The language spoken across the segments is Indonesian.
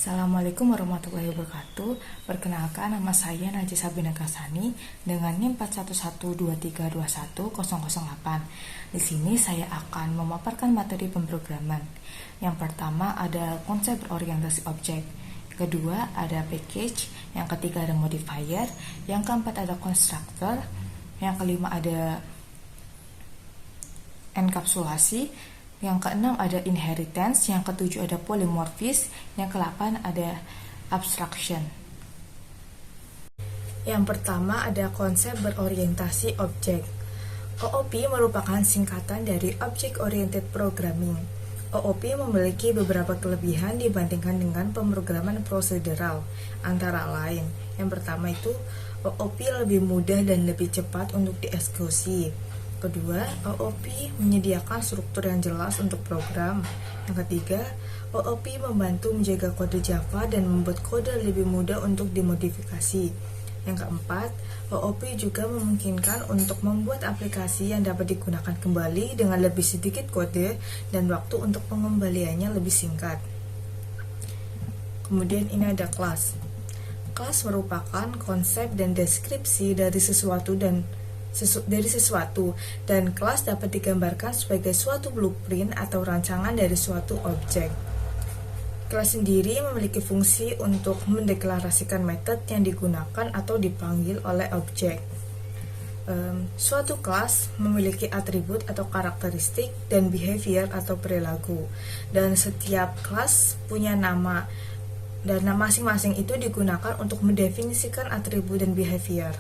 Assalamualaikum warahmatullahi wabarakatuh. Perkenalkan, nama saya Najih Sabina Kasani dengan NIM 4112321008. Di sini saya akan memaparkan materi pemrograman. Yang pertama ada konsep berorientasi objek. Kedua ada package. Yang ketiga ada modifier. Yang keempat ada constructor. Yang kelima ada enkapsulasi. Yang keenam ada inheritance, yang ketujuh ada polymorphism, yang kedelapan ada abstraction. Yang pertama ada konsep berorientasi objek. OOP merupakan singkatan dari Object Oriented Programming. OOP memiliki beberapa kelebihan dibandingkan dengan pemrograman prosedural, antara lain. Yang pertama itu OOP lebih mudah dan lebih cepat untuk dieksekusi. Kedua, OOP menyediakan struktur yang jelas untuk program. Yang ketiga, OOP membantu menjaga kode Java dan membuat kode lebih mudah untuk dimodifikasi. Yang keempat, OOP juga memungkinkan untuk membuat aplikasi yang dapat digunakan kembali dengan lebih sedikit kode dan waktu untuk pengembaliannya lebih singkat. Kemudian ini ada kelas. Kelas merupakan konsep dan deskripsi dari sesuatu dan kelas dapat digambarkan sebagai suatu blueprint atau rancangan dari suatu objek. Kelas sendiri memiliki fungsi untuk mendeklarasikan metode yang digunakan atau dipanggil oleh objek. Suatu kelas memiliki atribut atau karakteristik dan behavior atau perilaku, dan setiap kelas punya nama, dan nama masing-masing itu digunakan untuk mendefinisikan atribut dan behavior.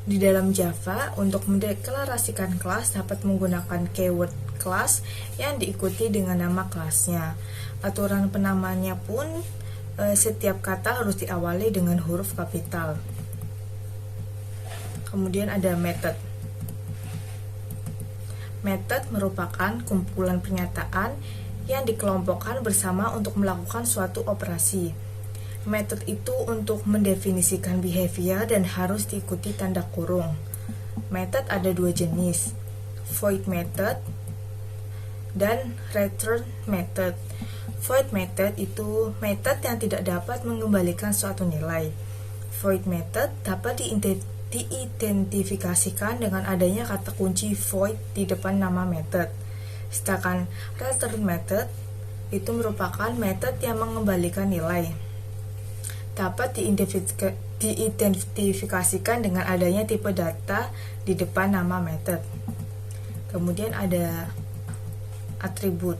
Di dalam Java, untuk mendeklarasikan kelas dapat menggunakan keyword class yang diikuti dengan nama kelasnya. Aturan penamaannya pun setiap kata harus diawali dengan huruf kapital. Kemudian ada method. Method merupakan kumpulan pernyataan yang dikelompokkan bersama untuk melakukan suatu operasi. Method itu untuk mendefinisikan behavior dan harus diikuti tanda kurung. Method ada dua jenis, void method dan return method. Void method itu method yang tidak dapat mengembalikan suatu nilai. Void method dapat diidentifikasikan dengan adanya kata kunci void di depan nama method. Sedangkan return method itu merupakan method yang mengembalikan nilai. Dapat diidentifikasikan dengan adanya tipe data di depan nama method. Kemudian ada atribut.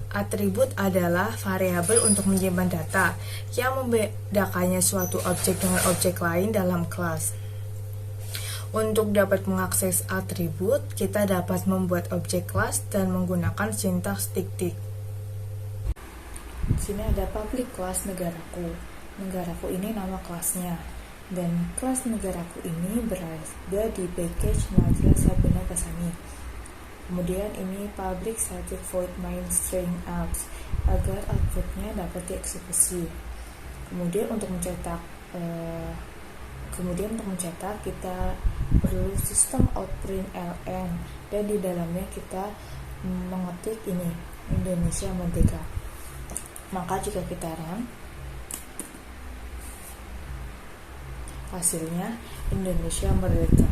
Atribut adalah variabel untuk menyimpan data yang membedakannya suatu objek dengan objek lain dalam kelas. Untuk dapat mengakses atribut, kita dapat membuat objek kelas dan menggunakan sintaks titik. Di sini ada public class negaraku. Negaraku ini nama kelasnya, dan kelas negaraku ini berada di package Najih Sabina Kasani. Kemudian ini public static void main string out agar outputnya dapat dieksekusi. Kemudian untuk mencetak kita perlu sistem outprint ln, dan di dalamnya kita mengetik ini Indonesia Merdeka. Maka jika kita run, hasilnya Indonesia Merdeka.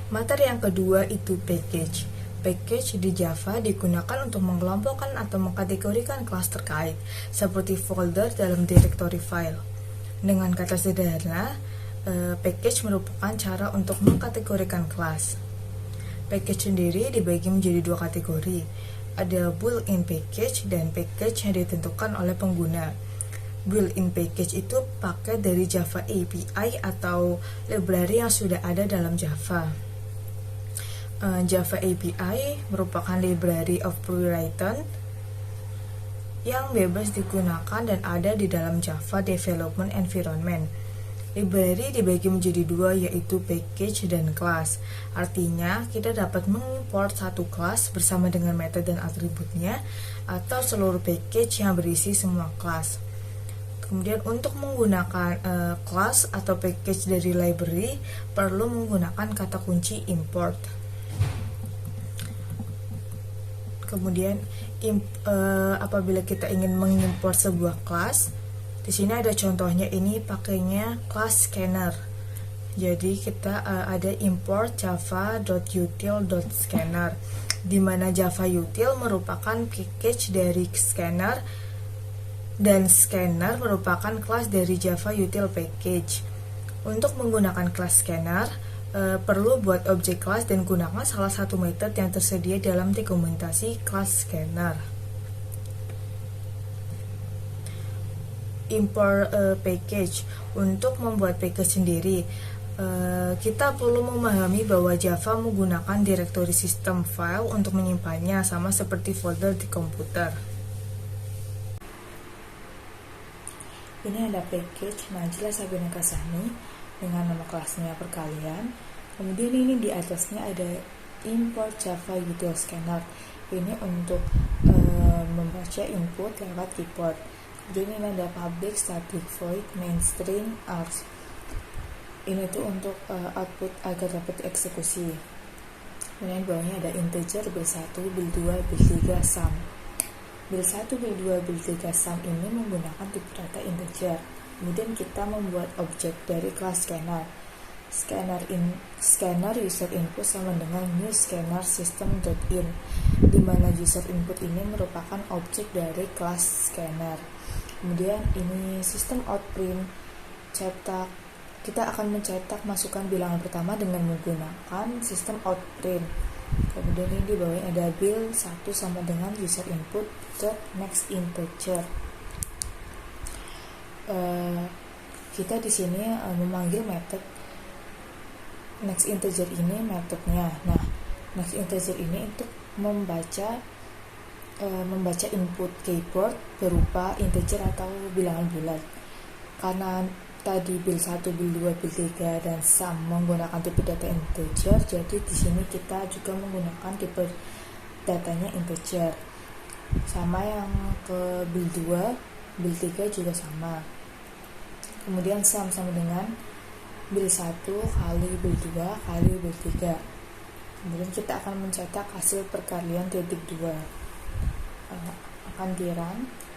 Materi yang kedua itu package. Package di Java digunakan untuk mengelompokkan atau mengkategorikan kelas terkait, seperti folder dalam directory file. Dengan kata sederhana, package merupakan cara untuk mengkategorikan kelas. Package sendiri dibagi menjadi dua kategori. Ada built-in package dan package yang ditentukan oleh pengguna. Built-in package itu paket dari Java API atau library yang sudah ada dalam Java. Java API merupakan library of Python yang bebas digunakan dan ada di dalam Java Development Environment. Library dibagi menjadi dua, yaitu package dan class. Artinya, kita dapat mengimport satu kelas bersama dengan metode dan atributnya, atau seluruh package yang berisi semua kelas. Kemudian untuk menggunakan kelas atau package dari library, perlu menggunakan kata kunci import. Kemudian apabila kita ingin mengimport sebuah kelas, di sini ada contohnya, ini pakainya kelas scanner. Jadi kita ada import java.util.scanner, di mana Java util merupakan package dari scanner dan scanner merupakan kelas dari Java util package. Untuk menggunakan kelas scanner, perlu buat objek kelas dan gunakan salah satu metode yang tersedia dalam dokumentasi kelas scanner. Import package. Untuk membuat package sendiri, kita perlu memahami bahwa Java menggunakan direktori sistem file untuk menyimpannya, sama seperti folder di komputer. Ini ada package Najla Sabina Kasani dengan nama kelasnya perkalian. Kemudian ini di atasnya ada import Java util scanner. Ini untuk membaca input lewat keyboard. Kemudian ini ada public static void main string args. Ini tuh untuk output agar dapat eksekusi. Kemudian bawahnya ada integer bil1, bil2, bil3, sum. Bil1, bil2, bil3, sum ini menggunakan tipe data integer. Kemudian kita membuat objek dari kelas scanner. Scanner user input sama dengan new scanner system.in, di mana user input ini merupakan objek dari kelas scanner. Kemudian ini sistem out print cetak. Kita akan mencetak masukan bilangan pertama dengan menggunakan sistem out print. Kemudian ini di bawahnya ada bil1 sama dengan user input next integer. Kita di sini memanggil method next integer ini metodenya. Nah, next integer ini untuk membaca input keyboard berupa integer atau bilangan bulat. Karena tadi bil1, bil2, bil3 dan sum menggunakan tipe data integer, jadi di sini kita juga menggunakan tipe datanya integer. Sama yang ke bil2, bil3 juga sama. Kemudian sum sama dengan bil1 kali bil2 kali bil3. Kemudian kita akan mencetak hasil perkalian titik 2. Akan di run.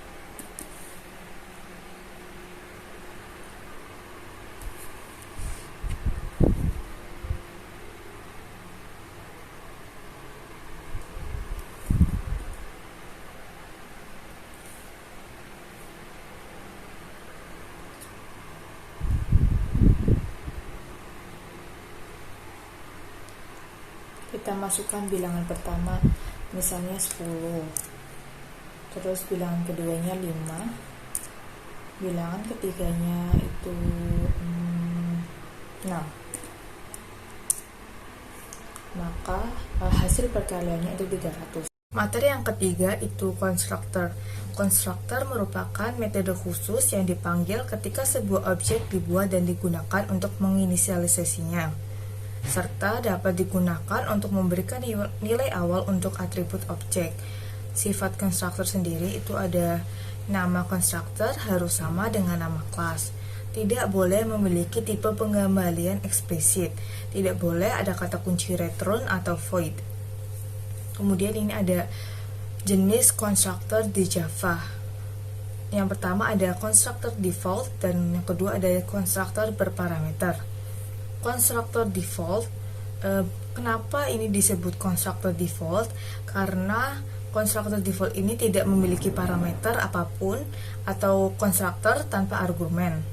Kita masukkan bilangan pertama misalnya 10, terus bilangan keduanya 5, bilangan ketiganya itu 6, maka hasil perkaliannya itu 300. Materi yang ketiga itu konstruktor. Konstruktor merupakan metode khusus yang dipanggil ketika sebuah objek dibuat dan digunakan untuk menginisialisasinya, serta dapat digunakan untuk memberikan nilai awal untuk atribut objek. Sifat konstruktor sendiri itu ada nama konstruktor harus sama dengan nama kelas. Tidak boleh memiliki tipe pengembalian eksplisit. Tidak boleh ada kata kunci return atau void. Kemudian ini ada jenis konstruktor di Java. Yang pertama ada konstruktor default dan yang kedua ada konstruktor berparameter. Konstruktor default, kenapa ini disebut konstruktor default? Karena konstruktor default ini tidak memiliki parameter apapun atau konstruktor tanpa argumen.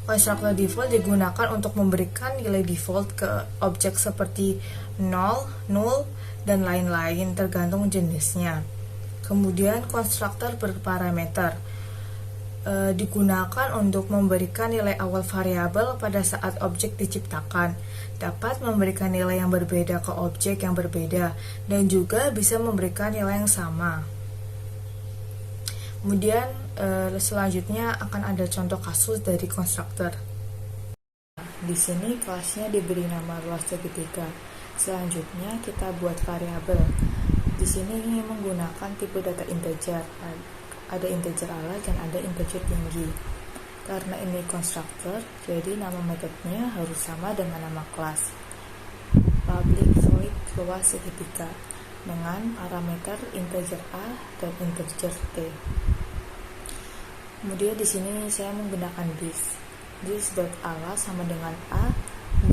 Konstruktor default digunakan untuk memberikan nilai default ke objek seperti 0, null, dan lain-lain tergantung jenisnya. Kemudian konstruktor berparameter digunakan untuk memberikan nilai awal variabel pada saat objek diciptakan, dapat memberikan nilai yang berbeda ke objek yang berbeda, dan juga bisa memberikan nilai yang sama. Kemudian selanjutnya akan ada contoh kasus dari konstruktor. Di sini kelasnya diberi nama luas segitiga. Selanjutnya kita buat variabel. Di sini ini menggunakan tipe data integer. Ada integer ala dan ada integer tinggi. Karena ini konstruktor, jadi nama metodenya harus sama dengan nama kelas. Public void luas segitiga. dengan parameter integer A dan integer T. Kemudian di sini saya menggunakan this.alas sama dengan A,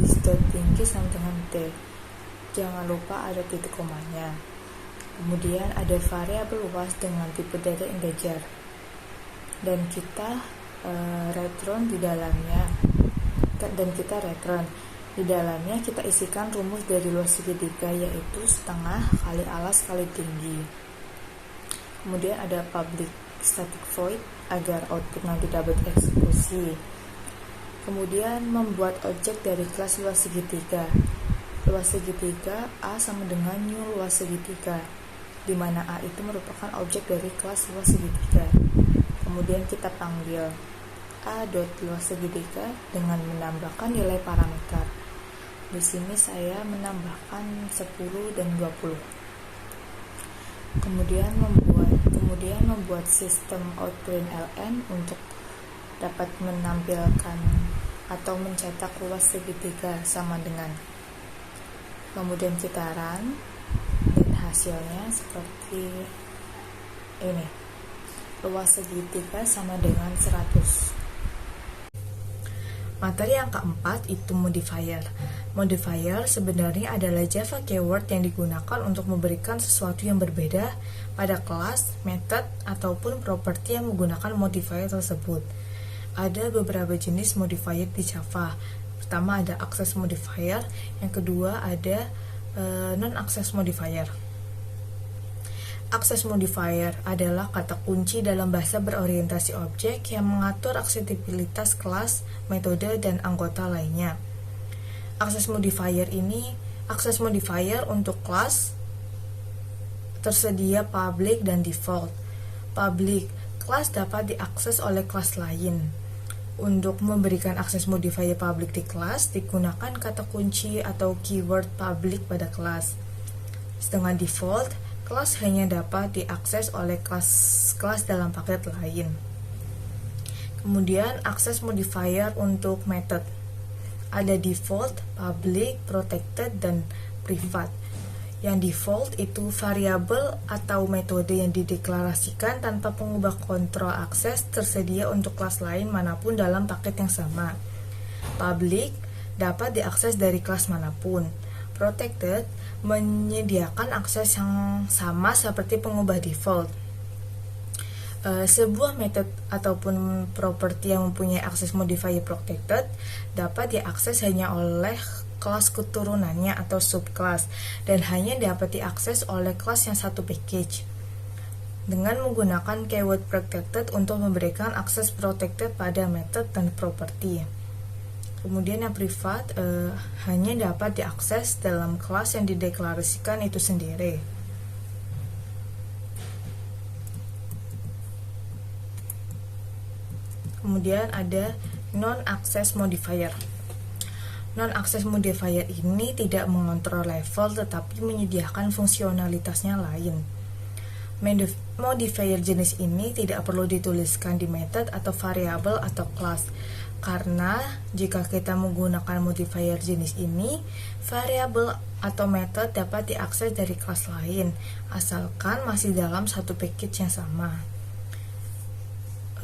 this.tinggi sama dengan T. Jangan lupa ada titik komanya. Kemudian ada variabel luas dengan tipe data integer. Dan kita return di dalamnya. Di dalamnya kita isikan rumus dari luas segitiga, yaitu setengah kali alas kali tinggi. Kemudian ada public static void agar output nanti dapat eksekusi. Kemudian membuat objek dari kelas luas segitiga. Luas segitiga A sama dengan new luas segitiga, di mana A itu merupakan objek dari kelas luas segitiga. Kemudian kita panggil A dot luas segitiga dengan menambahkan nilai parameter. Di sini saya menambahkan 10 dan 20. Kemudian membuat sistem outprint ln untuk dapat menampilkan atau mencetak luas segitiga sama dengan. Kemudian kita run dan hasilnya seperti ini. Luas segitiga sama dengan 100. Materi yang keempat itu modifier. Modifier sebenarnya adalah Java keyword yang digunakan untuk memberikan sesuatu yang berbeda pada kelas, method, ataupun properti yang menggunakan modifier tersebut. Ada beberapa jenis modifier di Java. Pertama ada access modifier, yang kedua ada non-access modifier. Access modifier adalah kata kunci dalam bahasa berorientasi objek yang mengatur aksesibilitas kelas, metode, dan anggota lainnya. Access modifier untuk kelas tersedia public dan default. Public, kelas dapat diakses oleh kelas lain. Untuk memberikan akses modifier public di kelas, digunakan kata kunci atau keyword public pada kelas. Sedangkan default, kelas hanya dapat diakses oleh kelas dalam paket lain. Kemudian akses modifier untuk method. Ada default, public, protected, dan private. Yang default itu variabel atau metode yang dideklarasikan tanpa pengubah kontrol akses tersedia untuk kelas lain manapun dalam paket yang sama. Public dapat diakses dari kelas manapun. Protected menyediakan akses yang sama seperti pengubah default. Sebuah method ataupun properti yang mempunyai akses modifier protected dapat diakses hanya oleh kelas keturunannya atau subclass dan hanya dapat diakses oleh kelas yang satu package. Dengan menggunakan keyword protected untuk memberikan akses protected pada method dan properti. Kemudian yang private hanya dapat diakses dalam kelas yang dideklarasikan itu sendiri. Kemudian ada non-access modifier. Non-access modifier ini tidak mengontrol level tetapi menyediakan fungsionalitasnya lain. Modifier jenis ini tidak perlu dituliskan di method atau variabel atau kelas. Karena jika kita menggunakan modifier jenis ini, variabel atau method dapat diakses dari kelas lain, asalkan masih dalam satu package yang sama.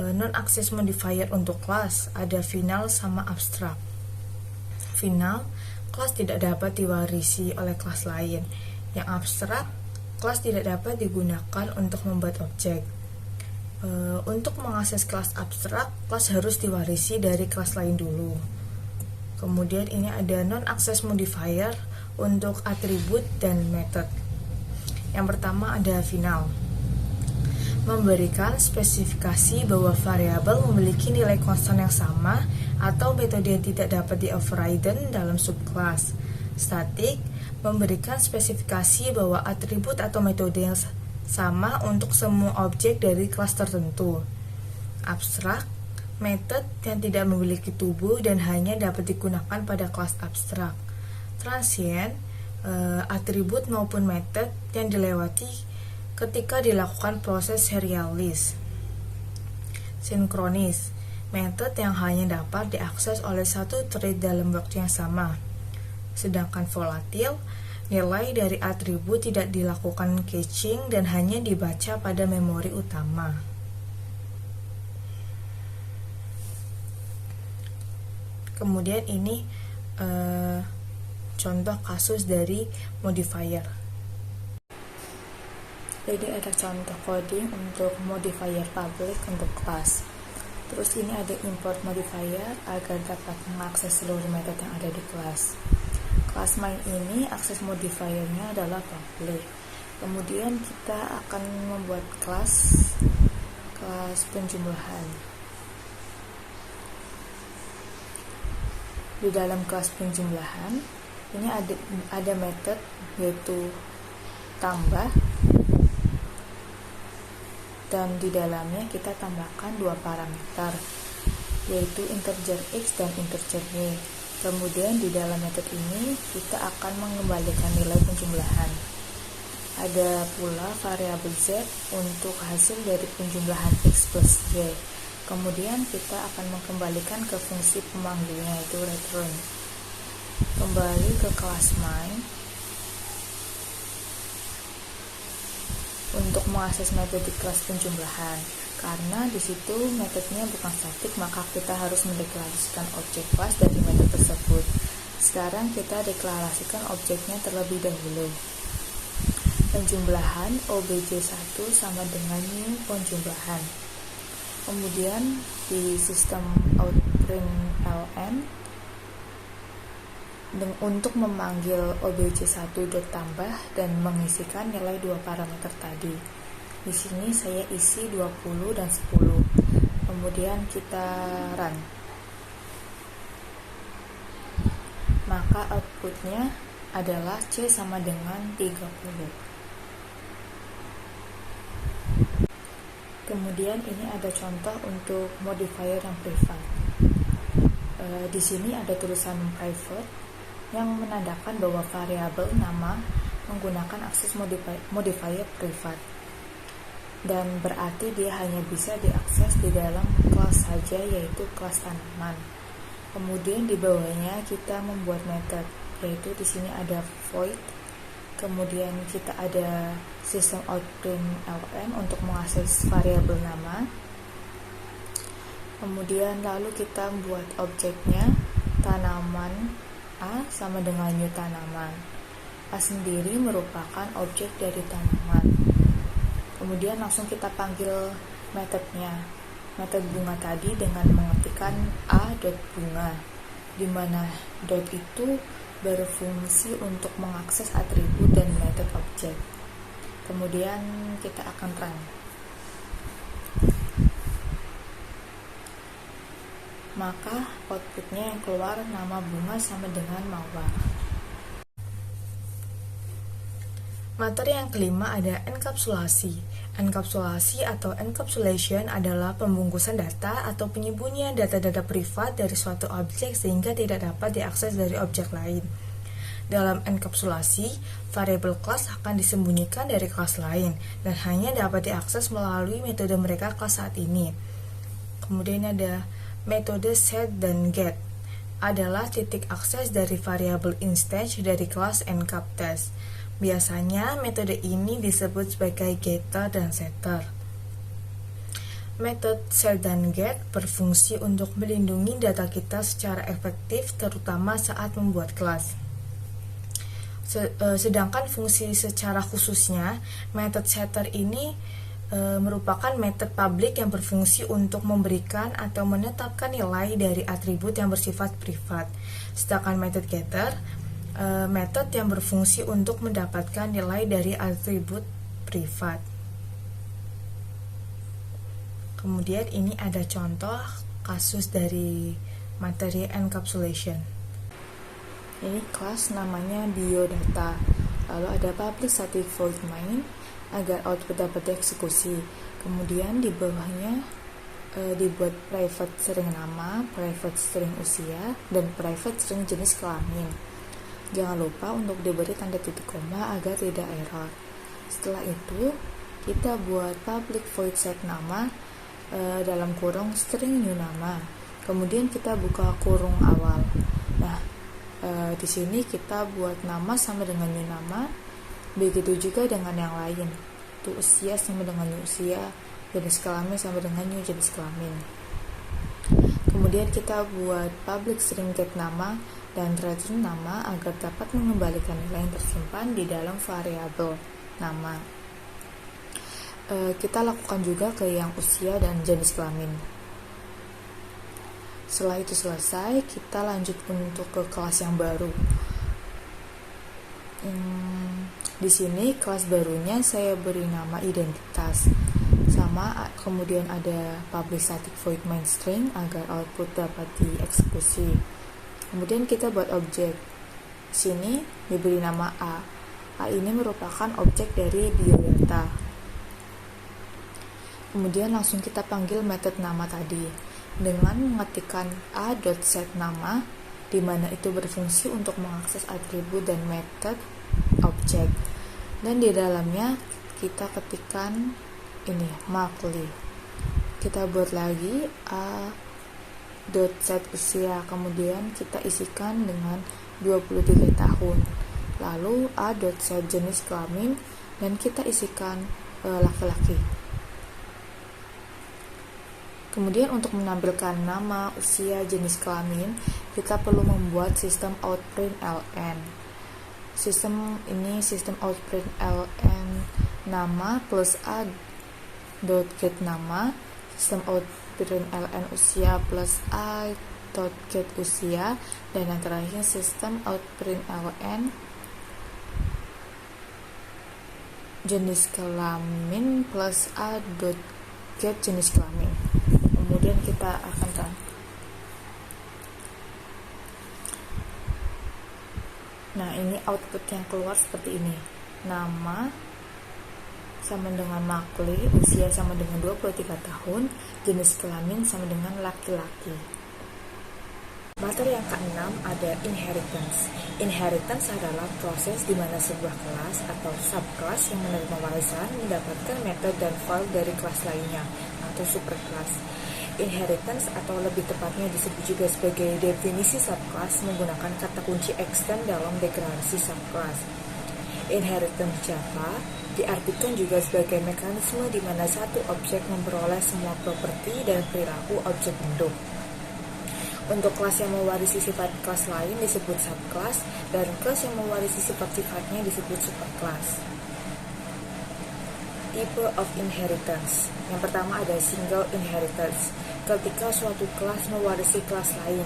Non-access modifier untuk kelas ada final sama abstract. Final, kelas tidak dapat diwarisi oleh kelas lain. Yang abstrak, kelas tidak dapat digunakan untuk membuat objek. Untuk mengakses kelas abstrak, kelas harus diwarisi dari kelas lain dulu. Kemudian ini ada non-access modifier untuk atribut dan method. Yang pertama ada final. Memberikan spesifikasi bahwa variabel memiliki nilai konstan yang sama atau metode yang tidak dapat di-overriden dalam subclass. Static memberikan spesifikasi bahwa atribut atau metode yang sama untuk semua objek dari kelas tertentu. Abstrak, method yang tidak memiliki tubuh dan hanya dapat digunakan pada kelas abstrak. Transient, atribut maupun method yang dilewati ketika dilakukan proses serialis. Sinkronis, method yang hanya dapat diakses oleh satu thread dalam waktu yang sama. Sedangkan volatil, nilai dari atribut tidak dilakukan caching dan hanya dibaca pada memori utama. Kemudian ini contoh kasus dari modifier. Jadi ada contoh coding untuk modifier public untuk kelas. Terus ini ada import modifier agar dapat mengakses seluruh metode yang ada di kelas. Kelas main ini akses modifiernya adalah public. Kemudian kita akan membuat kelas penjumlahan. Di dalam kelas penjumlahan ini ada metode yaitu tambah, dan di dalamnya kita tambahkan dua parameter yaitu integer x dan integer y. Kemudian di dalam metode ini kita akan mengembalikan nilai penjumlahan. Ada pula variabel z untuk hasil dari penjumlahan x plus y. Kemudian kita akan mengembalikan ke fungsi pemanggilnya yaitu return. Kembali ke kelas main. Untuk mengakses metode kelas penjumlahan, karena di situ metodenya bukan statik, maka kita harus mendeklarasikan objek kelas dari metode tersebut. Sekarang kita deklarasikan objeknya terlebih dahulu. Penjumlahan obj1 sama dengan new penjumlahan. Kemudian di sistem outprintln untuk memanggil obj1.tambah dan mengisikan nilai dua parameter tadi. Di sini saya isi 20 dan 10. Kemudian kita run. Maka outputnya adalah C sama dengan 30. Kemudian ini ada contoh untuk modifier yang privat. Di sini ada tulisan private yang menandakan bahwa variabel nama menggunakan akses modifier privat, dan berarti dia hanya bisa diakses di dalam kelas saja, yaitu kelas tanaman. Kemudian di bawahnya kita membuat method, yaitu di sini ada void. Kemudian kita ada sistem outprintln untuk mengakses variabel nama. Kemudian lalu kita buat objeknya tanaman A sama dengan new tanaman. A sendiri merupakan objek dari tanaman. Kemudian langsung kita panggil metodenya, metode bunga tadi, dengan mengetikkan a.bunga, di mana dot itu berfungsi untuk mengakses atribut dan metode objek. Kemudian kita akan run. Maka outputnya yang keluar nama bunga sama dengan mawar. Materi yang kelima ada enkapsulasi. Enkapsulasi atau encapsulation adalah pembungkusan data atau penyembunyian data-data privat dari suatu objek sehingga tidak dapat diakses dari objek lain. Dalam enkapsulasi, variabel kelas akan disembunyikan dari kelas lain dan hanya dapat diakses melalui metode mereka kelas saat ini. Kemudian ada metode set dan get, adalah titik akses dari variabel instance dari kelas encaptest. Biasanya metode ini disebut sebagai getter dan setter. Metode set dan get berfungsi untuk melindungi data kita secara efektif, terutama saat membuat kelas. Sedangkan fungsi secara khususnya, metode setter ini merupakan metode publik yang berfungsi untuk memberikan atau menetapkan nilai dari atribut yang bersifat privat. Sedangkan metode getter, metode yang berfungsi untuk mendapatkan nilai dari atribut privat. Kemudian ini ada contoh kasus dari materi encapsulation. Ini kelas namanya biodata. Lalu ada public static void main agar output dapat dieksekusi. Kemudian di bawahnya dibuat private string nama, private string usia, dan private string jenis kelamin. Jangan lupa untuk diberi tanda titik koma agar tidak error. Setelah itu, kita buat public void set nama dalam kurung string new nama. Kemudian kita buka kurung awal. Nah, Di sini kita buat nama sama dengan new nama, begitu juga dengan yang lain. Itu usia sama dengan new usia, jenis kelamin sama dengan new jenis kelamin. Kemudian kita buat public string get nama dan return nama agar dapat mengembalikan nilai yang tersimpan di dalam variabel nama. Kita lakukan juga ke yang usia dan jenis kelamin. Setelah itu selesai, kita lanjut untuk ke kelas yang baru. Di sini kelas barunya saya beri nama identitas, sama kemudian ada public static void main string agar output dapat dieksekusi. Kemudian kita buat objek. Di sini diberi nama A. A ini merupakan objek dari biodata. Kemudian langsung kita panggil method nama tadi dengan mengetikkan a.setNama, di mana itu berfungsi untuk mengakses atribut dan metode objek, dan di dalamnya kita ketikkan ini Makli. Kita buat lagi a.set usia, kemudian kita isikan dengan 23 tahun, lalu a.set jenis kelamin dan kita isikan laki-laki. Kemudian untuk menampilkan nama, usia, jenis kelamin, kita perlu membuat sistem outprint ln. Sistem outprint ln nama plus a.get nama, sistem outprint ln usia plus a.get usia, dan yang terakhir sistem outprint ln jenis kelamin plus a.get jenis kelamin. Kemudian kita akan ini output yang keluar seperti ini. Nama sama dengan Makli, usia sama dengan 23 tahun, jenis kelamin sama dengan laki-laki. Materi yang ke-6 ada inheritance. Inheritance adalah proses di mana sebuah kelas atau subkelas yang menerima warisan mendapatkan metode dan file dari kelas lainnya atau superkelas. Inheritance atau lebih tepatnya disebut juga sebagai definisi subkelas menggunakan kata kunci extend dalam deklarasi subkelas. Inheritance Java diartikan juga sebagai mekanisme di mana satu objek memperoleh semua properti dan perilaku objek induk. Untuk kelas yang mewarisi sifat kelas lain disebut subkelas, dan kelas yang mewarisi sifat-sifatnya disebut superkelas. Type of inheritance. Yang pertama ada single inheritance. Ketika suatu kelas mewarisi kelas lain,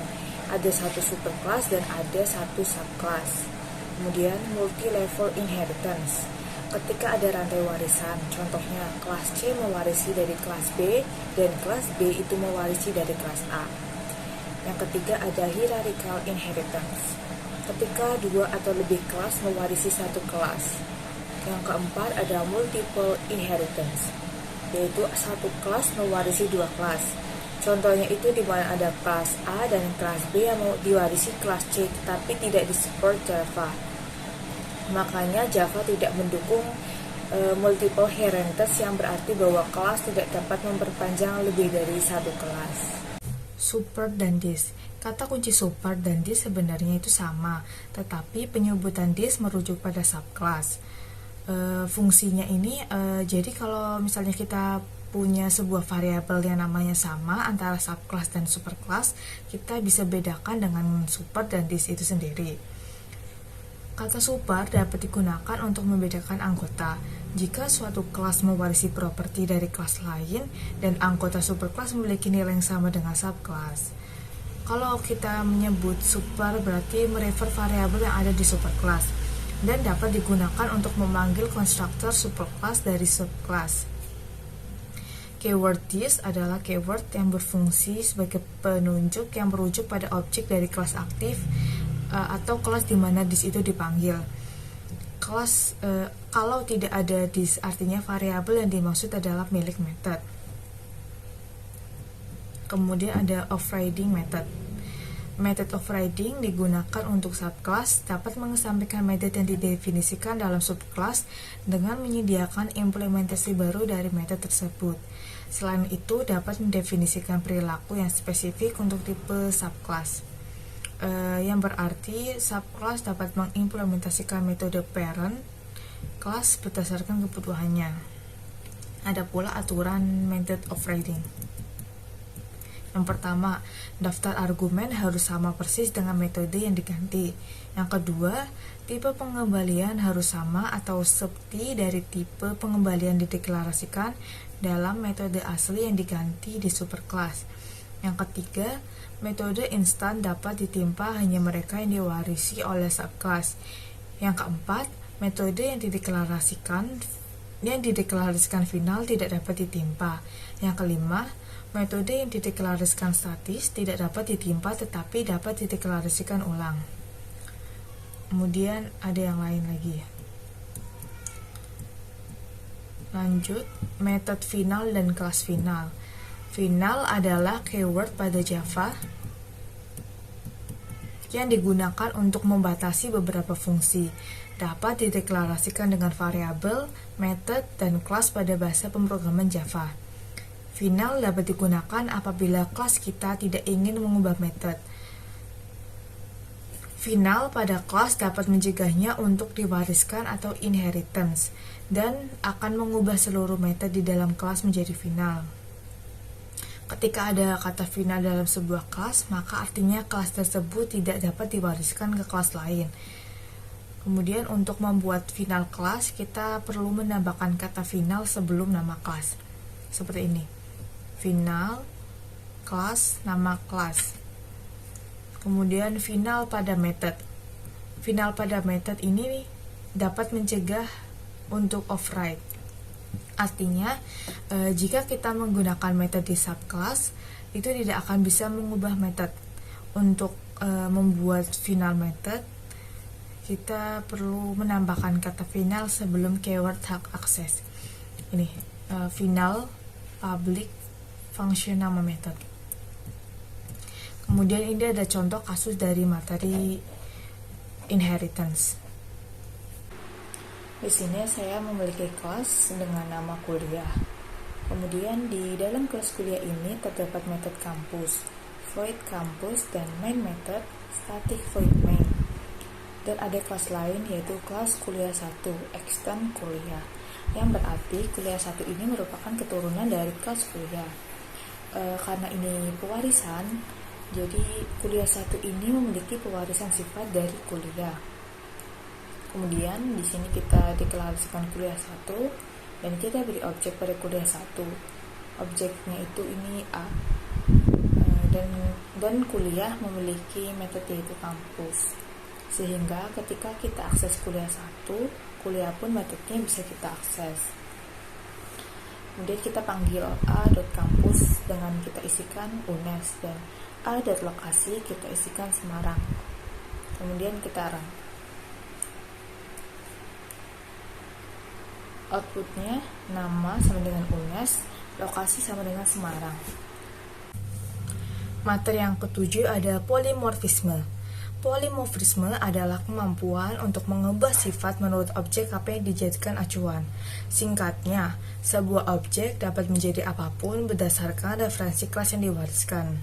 ada satu superkelas dan ada satu subkelas. Kemudian multi-level inheritance. Ketika ada rantai warisan, contohnya kelas C mewarisi dari kelas B dan kelas B itu mewarisi dari kelas A. Yang ketiga ada hierarchical inheritance. Ketika dua atau lebih kelas mewarisi satu kelas. Yang keempat ada multiple inheritance, yaitu satu kelas mewarisi dua kelas. Contohnya itu di mana ada kelas A dan kelas B yang mau diwarisi kelas C, tetapi tidak disupport Java. Makanya Java tidak mendukung multiple inheritance, yang berarti bahwa kelas tidak dapat memperpanjang lebih dari satu kelas. Super dan dis. Kata kunci super dan dis sebenarnya itu sama, tetapi penyebutan dis merujuk pada subkelas. Fungsinya ini jadi kalau misalnya kita punya sebuah variabel yang namanya sama antara subkelas dan superkelas, kita bisa bedakan dengan super dan dis itu sendiri. Kata super dapat digunakan untuk membedakan anggota. Jika suatu kelas mewarisi properti dari kelas lain dan anggota superkelas memiliki nilai yang sama dengan subkelas. Kalau kita menyebut super berarti merefer variabel yang ada di superkelas dan dapat digunakan untuk memanggil konstruktor superkelas dari subkelas. Keyword this adalah keyword yang berfungsi sebagai penunjuk yang merujuk pada objek dari kelas aktif atau kelas di mana this itu dipanggil. Kelas kalau tidak ada this artinya variabel yang dimaksud adalah milik method. Kemudian ada overriding method. Method overriding digunakan untuk subclass, dapat mengesampingkan method yang didefinisikan dalam subclass dengan menyediakan implementasi baru dari method tersebut. Selain itu, dapat mendefinisikan perilaku yang spesifik untuk tipe subclass. yang berarti subclass dapat mengimplementasikan metode parent kelas berdasarkan kebutuhannya. Ada pula aturan method overriding. Yang pertama, daftar argumen harus sama persis dengan metode yang diganti. Yang kedua, tipe pengembalian harus sama atau seperti dari tipe pengembalian dideklarasikan dalam metode asli yang diganti di superclass. Yang ketiga, metode instan dapat ditimpa hanya mereka yang diwarisi oleh subclass. Yang keempat, metode yang dideklarasikan final tidak dapat ditimpa. Yang kelima, metode yang dideklarasikan statis tidak dapat ditimpa tetapi dapat dideklarasikan ulang. Kemudian ada yang lain lagi. Lanjut, metode final dan kelas final. Final adalah keyword pada Java yang digunakan untuk membatasi beberapa fungsi. Dapat dideklarasikan dengan variabel, method, dan kelas pada bahasa pemrograman Java. Final dapat digunakan apabila kelas kita tidak ingin mengubah method. Final pada kelas dapat mencegahnya untuk diwariskan atau inheritance, dan akan mengubah seluruh method di dalam kelas menjadi final. Ketika ada kata final dalam sebuah kelas, maka artinya kelas tersebut tidak dapat diwariskan ke kelas lain. Kemudian untuk membuat final kelas, kita perlu menambahkan kata final sebelum nama kelas. Seperti ini. Final, kelas, nama kelas. Kemudian final pada method. Final pada method ini dapat mencegah untuk override. Artinya, jika kita menggunakan metode subclass, itu tidak akan bisa mengubah method. Untuk membuat final method, kita perlu menambahkan kata final sebelum keyword hak akses. Ini, final, public, function nama method. Kemudian ini ada contoh kasus dari materi inheritance. Di sini saya memiliki kelas dengan nama kuliah. Kemudian di dalam kelas kuliah ini terdapat metode kampus, void kampus, dan main method, static void main. Dan ada kelas lain yaitu kelas kuliah 1, extend kuliah, yang berarti kuliah 1 ini merupakan keturunan dari kelas kuliah. Karena ini pewarisan, jadi kuliah 1 ini memiliki pewarisan sifat dari kuliah. Kemudian di sini kita deklarasikan kuliah 1 dan kita beri objek pada kuliah 1. Objeknya itu ini A. Dan kuliah memiliki metode yaitu kampus. Sehingga ketika kita akses kuliah 1, kuliah pun metodenya bisa kita akses. Kemudian kita panggil a.campus dengan kita isikan UNES, dan a.lokasi kita isikan Semarang. Kemudian kita run. Outputnya nama sama dengan UNES, lokasi sama dengan Semarang. Materi yang ketujuh ada polimorfisme. Polimorfisme adalah kemampuan untuk mengubah sifat menurut objek apa yang dijadikan acuan. Singkatnya, sebuah objek dapat menjadi apapun berdasarkan referensi kelas yang diwariskan.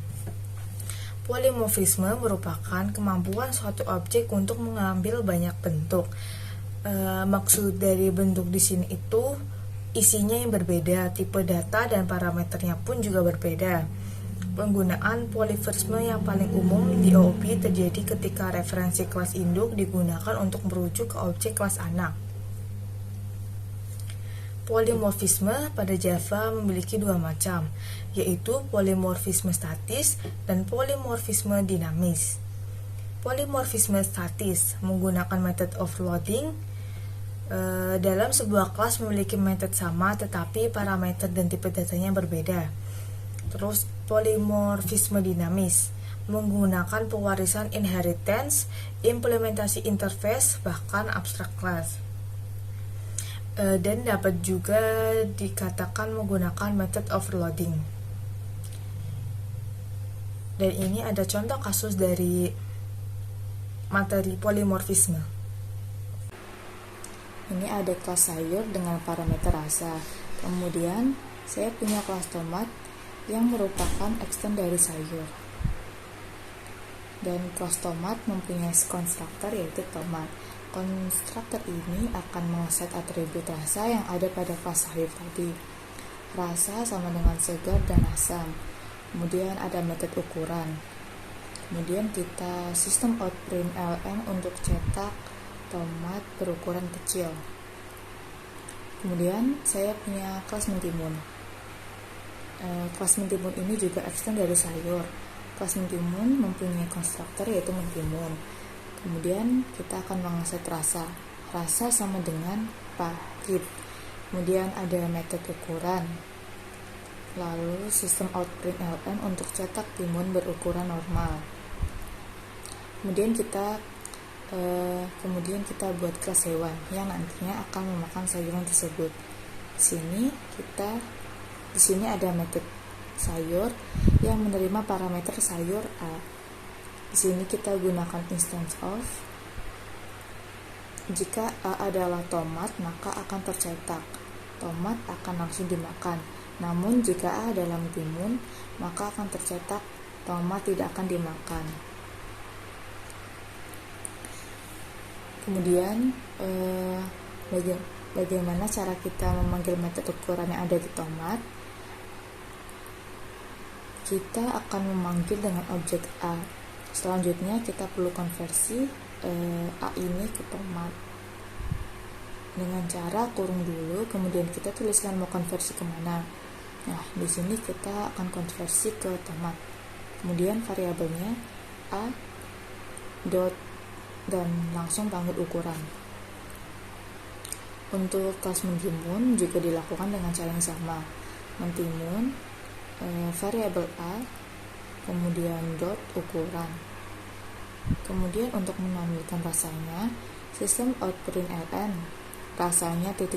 Polimorfisme merupakan kemampuan suatu objek untuk mengambil banyak bentuk. Maksud dari bentuk di sini itu isinya yang berbeda, tipe data dan parameternya pun juga berbeda. Penggunaan polimorfisme yang paling umum di OOP terjadi ketika referensi kelas induk digunakan untuk merujuk ke objek kelas anak. Polimorfisme pada Java memiliki dua macam, yaitu polimorfisme statis dan polimorfisme dinamis. Polimorfisme statis menggunakan metode overloading. Dalam sebuah kelas memiliki metode sama tetapi parameter dan tipe datanya berbeda. Terus polimorfisme dinamis menggunakan pewarisan inheritance, implementasi interface, bahkan abstract class. Dan dapat juga dikatakan menggunakan method overloading. Dan ini ada contoh kasus dari materi polimorfisme. Ini ada kelas sayur dengan parameter rasa. Kemudian saya punya kelas tomat yang merupakan extend dari sayur. Dan kelas tomat mempunyai konstruktor yaitu tomat. Konstruktor ini akan mengeset atribut rasa yang ada pada kelas sayur tadi. Rasa sama dengan segar dan asam. Kemudian ada metode ukuran. Kemudian kita sistem outprint ln untuk cetak tomat berukuran kecil. Kemudian saya punya kelas mentimun. Kelas mentimun ini juga ekstern dari sayur. Kelas mentimun mempunyai konstruktor yaitu mentimun. Kemudian kita akan mengeset rasa. Rasa sama dengan pahit. Kemudian ada metode ukuran. Lalu sistem outprint ln untuk cetak timun berukuran normal. Kemudian kita buat kelas hewan yang nantinya akan memakan sayuran tersebut. Di sini ada metode sayur yang menerima parameter sayur A. Di sini kita gunakan instance of. Jika A adalah tomat, maka akan tercetak. Tomat akan langsung dimakan. Namun jika A adalah mentimun, maka akan tercetak tomat tidak akan dimakan. Kemudian bagaimana cara kita memanggil metode ukuran yang ada di tomat? Kita akan memanggil dengan objek A. Selanjutnya kita perlu konversi A ini ke tomat dengan cara kurung dulu, kemudian kita tuliskan mau konversi kemana. Nah, di sini kita akan konversi ke tomat. Kemudian variabelnya A dot dan langsung panggil ukuran. Untuk kelas mentimun juga dilakukan dengan cara yang sama. Mentimun variabel A, kemudian dot ukuran. Kemudian untuk menampilkan rasanya, sistem outprint ln rasanya (2)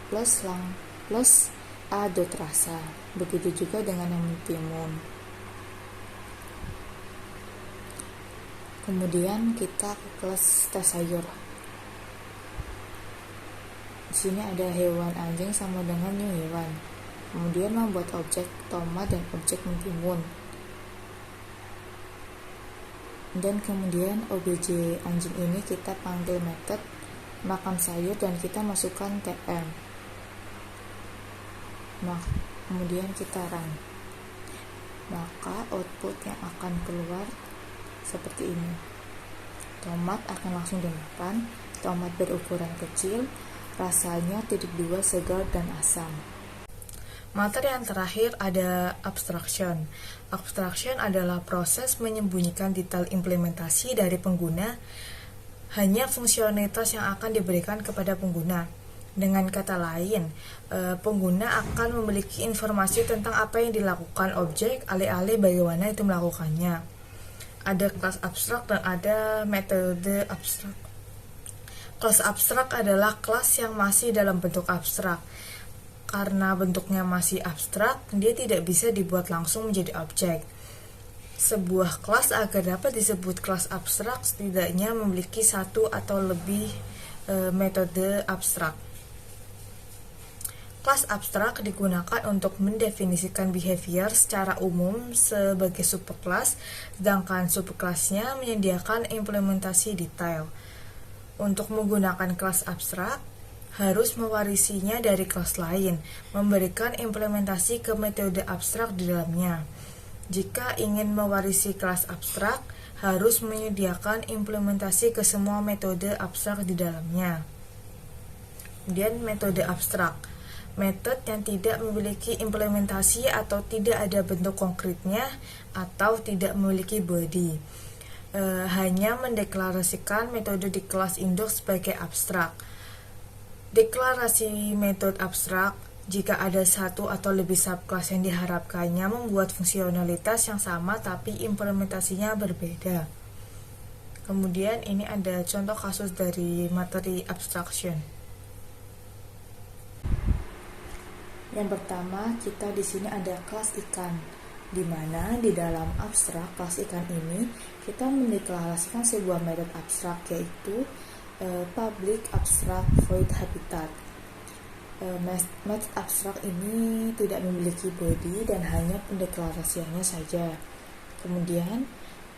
plus A dot rasa. Begitu juga dengan yang mentimun. Kemudian kita ke kelas tes sayur. Di sini ada hewan anjing sama dengan new hewan. Kemudian membuat objek tomat dan objek mentimun. Dan kemudian obj anjing ini kita panggil method makan sayur dan kita masukkan tm. Kemudian kita run. Maka output yang akan keluar seperti ini. Tomat akan langsung dimakan. Tomat berukuran kecil, rasanya (2) segar dan asam. Materi yang terakhir ada abstraction. Abstraction adalah proses menyembunyikan detail implementasi dari pengguna, hanya fungsionalitas yang akan diberikan kepada pengguna. Dengan kata lain, pengguna akan memiliki informasi tentang apa yang dilakukan objek, alih-alih bagaimana itu melakukannya. Ada kelas abstrak dan ada metode abstrak. Kelas abstrak adalah kelas yang masih dalam bentuk abstrak. Karena bentuknya masih abstrak, dia tidak bisa dibuat langsung menjadi objek. Sebuah kelas agar dapat disebut kelas abstrak setidaknya memiliki satu atau lebih metode abstrak. Kelas abstrak digunakan untuk mendefinisikan behavior secara umum sebagai subkelas, sedangkan subkelasnya menyediakan implementasi detail. Untuk menggunakan kelas abstrak, harus mewarisinya dari kelas lain, memberikan implementasi ke metode abstrak di dalamnya. Jika ingin mewarisi kelas abstrak, harus menyediakan implementasi ke semua metode abstrak di dalamnya. Kemudian metode abstrak, metode yang tidak memiliki implementasi atau tidak ada bentuk konkretnya atau tidak memiliki body. Hanya mendeklarasikan metode di kelas induk sebagai abstrak. Deklarasi metode abstrak jika ada satu atau lebih subclass yang diharapkannya membuat fungsionalitas yang sama tapi implementasinya berbeda. Kemudian ini ada contoh kasus dari materi abstraction. Yang pertama, kita di sini ada kelas ikan, di mana di dalam abstrak kelas ikan ini kita mendeklarasikan sebuah metode abstrak yaitu public abstract void habitat. Metode abstrak ini tidak memiliki body dan hanya pendeklarasiannya saja. Kemudian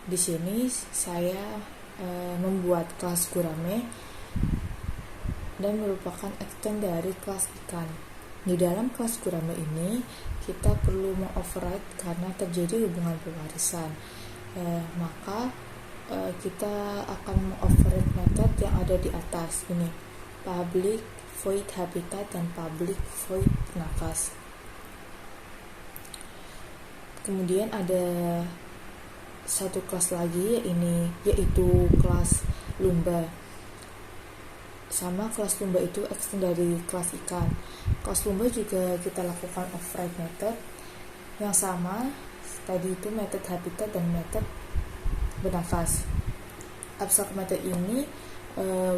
Di sini saya membuat kelas gurame dan merupakan extend dari kelas ikan. Di dalam kelas gurame ini kita perlu mengoverride karena terjadi hubungan pewarisan. Maka kita akan mengoverride method yang ada di atas ini, public void habitat dan public void nafas. Kemudian ada satu kelas lagi ini, yaitu kelas lumba. Sama kelas lumba itu extend dari kelas ikan. Kelas lumba juga kita lakukan override method yang sama tadi, itu method habitat dan method bernafas. Abstrak method ini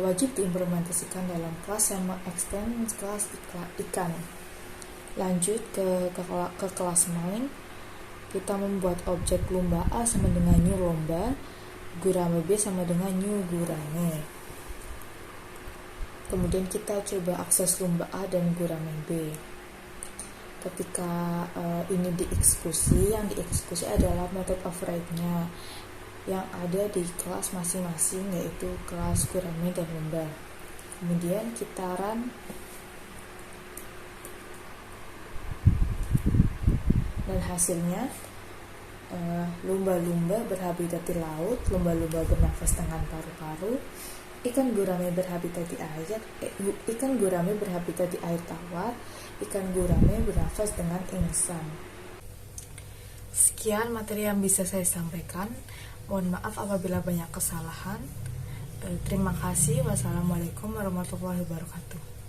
wajib diimplementasikan dalam kelas yang mengextend kelas ikan. Lanjut ke kelas main. Kita membuat objek lumba A sama dengan new lomba, gurame B sama dengan new gurame. Kemudian kita coba akses lumba A dan gurame B. Ketika ini dieksekusi, yang dieksekusi adalah method override-nya yang ada di kelas masing-masing, yaitu kelas gurame dan lumba. Kemudian kita run dan hasilnya lumba-lumba berhabitat di laut, lumba-lumba bernafas dengan paru-paru, ikan gurame berhabitat di air, ikan gurame berhabitat di air tawar, ikan gurame bernafas dengan insang. Sekian materi yang bisa saya sampaikan. Mohon maaf apabila banyak kesalahan. Terima kasih. Wassalamualaikum warahmatullahi wabarakatuh.